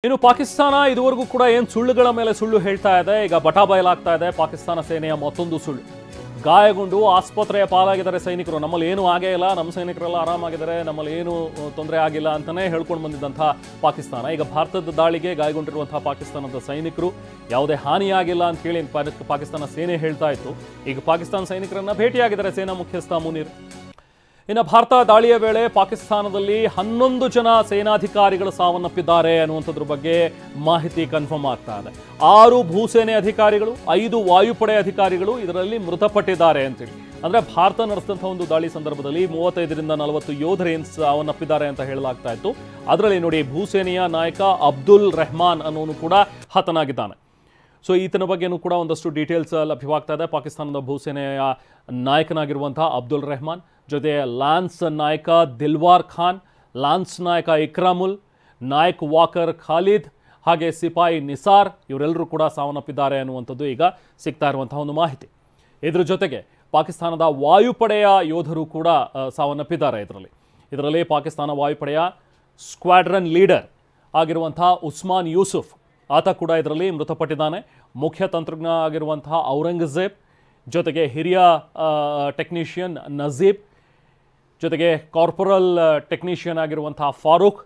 ಇನ್ನು ಪಾಕಿಸ್ತಾನ ಇದುವರೆಗೂ ಕೂಡ ಏನು ಸುಳ್ಳುಗಳ ಮೇಲೆ ಸುಳ್ಳು ಹೇಳ್ತಾ ಇದೆ. ಈಗ ಬಟಾಬಯಲಾಗ್ತಾ ಇದೆ ಪಾಕಿಸ್ತಾನ ಸೇನೆಯ ಮತ್ತೊಂದು ಸುಳ್ಳು. ಗಾಯಗೊಂಡು ಆಸ್ಪತ್ರೆಯ ಪಾಲಾಗಿದ್ದಾರೆ ಸೈನಿಕರು. ನಮ್ಮಲ್ಲಿ ಏನು ಆಗೇ ಇಲ್ಲ, ನಮ್ಮ ಸೈನಿಕರೆಲ್ಲ ಆರಾಮಾಗಿದ್ದಾರೆ, ನಮ್ಮಲ್ಲಿ ಏನು ತೊಂದರೆ ಆಗಿಲ್ಲ ಅಂತಾನೆ ಹೇಳ್ಕೊಂಡು ಬಂದಿದ್ದಂತಹ ಪಾಕಿಸ್ತಾನ ಈಗ ಭಾರತದ ದಾಳಿಗೆ ಗಾಯಗೊಂಡಿರುವಂತಹ ಪಾಕಿಸ್ತಾನದ ಸೈನಿಕರು ಯಾವುದೇ ಹಾನಿಯಾಗಿಲ್ಲ ಅಂತ ಹೇಳಿ ಪಾಕಿಸ್ತಾನ ಸೇನೆ ಹೇಳ್ತಾ ಇತ್ತು. ಈಗ ಪಾಕಿಸ್ತಾನ ಸೈನಿಕರನ್ನ ಭೇಟಿಯಾಗಿದ್ದಾರೆ ಸೇನಾ ಮುಖ್ಯಸ್ಥ ಮುನೀರ್. ಇನ್ನು ಭಾರತ ದಾಳಿಯ ವೇಳೆ ಪಾಕಿಸ್ತಾನದಲ್ಲಿ 11 ಜನ ಸೇನಾಧಿಕಾರಿಗಳು ಸಾವನ್ನಪ್ಪಿದ್ದಾರೆ ಅನ್ನುವಂಥದ್ರ ಬಗ್ಗೆ ಮಾಹಿತಿ ಕನ್ಫರ್ಮ್ ಆಗ್ತಾ ಇದೆ. 6 ಭೂಸೇನೆ ಅಧಿಕಾರಿಗಳು, 5 ವಾಯುಪಡೆ ಅಧಿಕಾರಿಗಳು ಇದರಲ್ಲಿ ಮೃತಪಟ್ಟಿದ್ದಾರೆ ಅಂತೇಳಿ. ಅಂದ್ರೆ ಭಾರತ ನಡೆಸಿದಂಥ ಒಂದು ದಾಳಿ ಸಂದರ್ಭದಲ್ಲಿ 35ರಿಂದ 40 ಯೋಧರು ಏನು ಸಾವನ್ನಪ್ಪಿದ್ದಾರೆ ಅಂತ ಹೇಳಲಾಗ್ತಾ ಇತ್ತು. ಅದರಲ್ಲಿ ನೋಡಿ, ಭೂಸೇನೆಯ ನಾಯಕ ಅಬ್ದುಲ್ ರೆಹಮಾನ್ ಅನ್ನೋನು ಕೂಡ ಹತನಾಗಿದ್ದಾನೆ. ಸೊ ಈತನ ಬಗ್ಗೆನೂ ಕೂಡ ಒಂದಷ್ಟು ಡೀಟೇಲ್ಸ್ ಲಭ್ಯವಾಗ್ತಾ ಇದೆ. ಪಾಕಿಸ್ತಾನದ ಭೂಸೇನೆಯ ನಾಯಕನಾಗಿರುವಂತಹ ಅಬ್ದುಲ್ ರೆಹಮಾನ್ ಜೊತೆ ಲಾನ್ಸ್ ನಾಯಕ ದಿಲ್ವಾರ್ ಖಾನ್, ಲಾನ್ಸ್ ನಾಯಕ ಇಕ್ರಾಮುಲ್, ನಾಯಕ್ ವಾಕರ್ ಖಾಲಿದ್ ಹಾಗೆ ಸಿಪಾಯಿ ನಿಸಾರ್ ಇವರೆಲ್ಲರೂ ಕೂಡ ಸಾವನ್ನಪ್ಪಿದ್ದಾರೆ ಅನ್ನುವಂಥದ್ದು ಈಗ ಸಿಗ್ತಾ ಇರುವಂತಹ ಒಂದು ಮಾಹಿತಿ. ಇದ್ರ ಜೊತೆಗೆ ಪಾಕಿಸ್ತಾನದ ವಾಯುಪಡೆಯ ಯೋಧರು ಕೂಡ ಸಾವನ್ನಪ್ಪಿದ್ದಾರೆ. ಇದರಲ್ಲಿ ಪಾಕಿಸ್ತಾನ ವಾಯುಪಡೆಯ ಸ್ಕ್ವಾಡ್ರನ್ ಲೀಡರ್ ಆಗಿರುವಂತಹ ಉಸ್ಮಾನ್ ಯೂಸುಫ್ ಆತ ಕೂಡ ಇದರಲ್ಲಿ ಮೃತಪಟ್ಟಿದ್ದಾನೆ. ಮುಖ್ಯ ತಂತ್ರಜ್ಞ ಆಗಿರುವಂತಹ ಔರಂಗಜೇಬ್, ಜೊತೆಗೆ ಹಿರಿಯ ಟೆಕ್ನಿಷಿಯನ್ ನಜೀಬ್, ಜೊತೆಗೆ ಕಾರ್ಪೊರಲ್ ಟೆಕ್ನಿಷಿಯನ್ ಆಗಿರುವಂತಹ ಫಾರೂಕ್,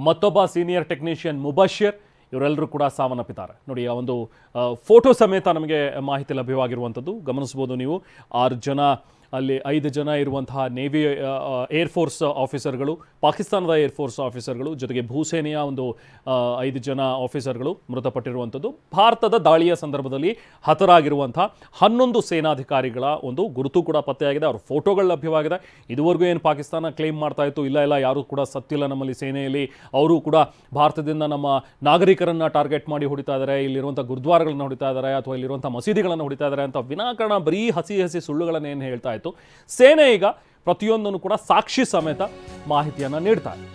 ಮತ್ತೊಬ್ಬ ಸೀನಿಯರ್ ಟೆಕ್ನಿಷಿಯನ್ ಮುಬಶಿರ್ ಇವರೆಲ್ಲರೂ ಕೂಡ ಸಾವನ್ನಪ್ಪಿದ್ದಾರೆ. ನೋಡಿ, ಆ ಒಂದು ಫೋಟೋ ಸಮೇತ ನಮಗೆ ಮಾಹಿತಿ ಲಭ್ಯವಾಗಿರುವಂಥದ್ದು ಗಮನಿಸ್ಬೋದು ನೀವು. 6 ಜನ, ಅಲ್ಲಿ 5 ಜನ ಇರುವಂತಹ ನೇವಿ ಏರ್ಫೋರ್ಸ್ ಆಫೀಸರ್ಗಳು, ಪಾಕಿಸ್ತಾನದ ಏರ್ಫೋರ್ಸ್ ಆಫೀಸರ್ಗಳು, ಜೊತೆಗೆ ಭೂಸೇನೆಯ ಒಂದು 5 ಜನ ಆಫೀಸರ್ಗಳು ಮೃತಪಟ್ಟಿರುವಂಥದ್ದು. ಭಾರತದ ದಾಳಿಯ ಸಂದರ್ಭದಲ್ಲಿ ಹತರಾಗಿರುವಂತಹ 11 ಸೇನಾಧಿಕಾರಿಗಳ ಒಂದು ಗುರುತು ಕೂಡ ಪತ್ತೆಯಾಗಿದೆ. ಅವ್ರ ಫೋಟೋಗಳು ಲಭ್ಯವಾಗಿದೆ. ಇದುವರೆಗೂ ಏನು ಪಾಕಿಸ್ತಾನ ಕ್ಲೇಮ್ ಮಾಡ್ತಾ ಇತ್ತು, ಇಲ್ಲ ಯಾರೂ ಕೂಡ ಸತ್ತಿಲ್ಲ ನಮ್ಮಲ್ಲಿ ಸೇನೆಯಲ್ಲಿ, ಅವರು ಕೂಡ ಭಾರತದಿಂದ ನಮ್ಮ ನಾಗರಿಕರನ್ನು ಟಾರ್ಗೆಟ್ ಮಾಡಿ ಹೊಡಿತಾ ಇದ್ದಾರೆ, ಇಲ್ಲಿರುವಂಥ ಗುರುದ್ವಾರಗಳನ್ನು ಹೊಡಿತಾ ಇದ್ದಾರೆ ಅಥವಾ ಇಲ್ಲಿರುವಂಥ ಮಸೀದಿಗಳನ್ನು ಹೊಡಿತಾ ಇದ್ದಾರೆ ಅಂತ ವಿನಾಕಾರಣ ಬರೀ ಹಸಿ ಸುಳ್ಳುಗಳನ್ನು ಏನು ಹೇಳ್ತಾ ಇತ್ತು. ಸೇನೆ ಈಗ ಪ್ರತಿಯೊಂದನ್ನು ಕೂಡ ಸಾಕ್ಷಿ ಸಮೇತ ಮಾಹಿತಿಯನ್ನು ನೀಡ್ತಾ ಇದೆ.